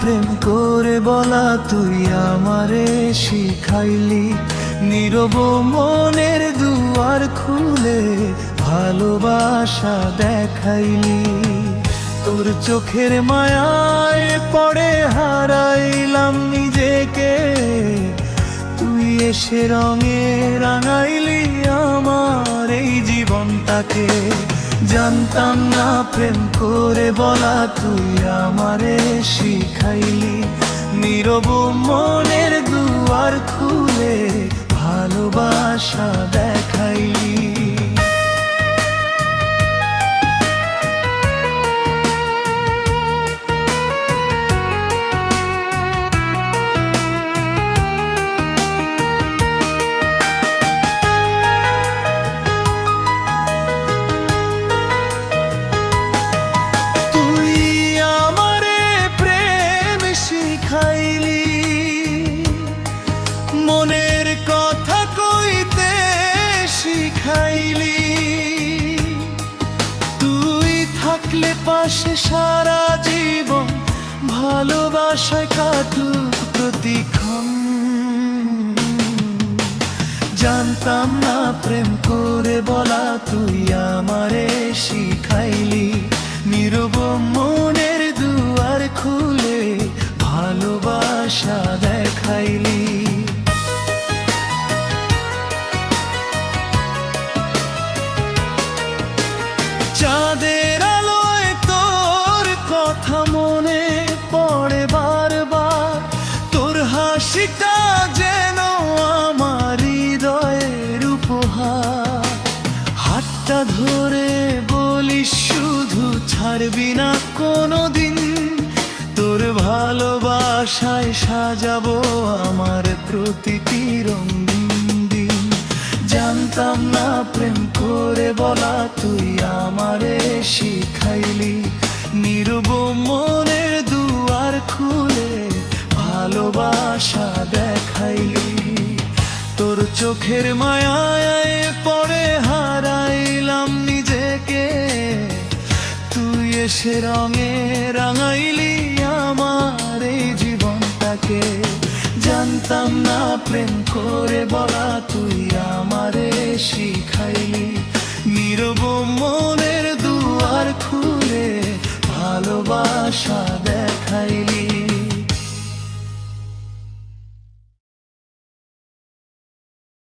প্রেম করে বলা তুই আমারে শিখাইলি, নীরব মনের দুয়ার খুলে ভালোবাসা দেখাইলি। তোর চোখের মায়ায় পড়ে হারাইলাম নিজেকে, তুই এসে রঙে রাঙাইলি আমার এই জীবনটাকে। জানতাম না প্রেম করে বলা তুই আমারে শিখাইলি, নীরব মনের দুয়ার খুলে ভালোবাসা দেখাইলি। মনের কথা কইতে শিখাইলি, তুই থাকলে পাশে সারা জীবন ভালোবাসায় কাটুক প্রতিক্ষণ। জানতাম না প্রেম করে বলা তুই আমারে শিখাইলি, নীরব মনের দুয়ার খুলে ভালোবাসা দেখাইলি। চাঁদের আলোয় তোর কথা মনে পড়ে বারবার, তোর হাসিটা যেন আমার হৃদয়ের উপহার। হাতটা ধরে বলিস শুধু ছাড়বি না কোনোদিন, তোর ভালোবাসায় সাজাবো আমার প্রতিটি রঙিন দিন। জানতাম না প্রেম করে বলা তুই আমারে শিখাইলি, নীরব মনের দুয়ার খুলে ভালোবাসা দেখাইলি। তোর চোখের মায়ায় পড়ে হারাইলাম নিজেকে, তুই এসে রঙে রাঙাইলি আমার এই জীবনটাকে। জানতাম না প্রেম করে বলা তুই আমারে শিখাইলি, নীরব মনের দুয়ার খুলে ভালোবাসা।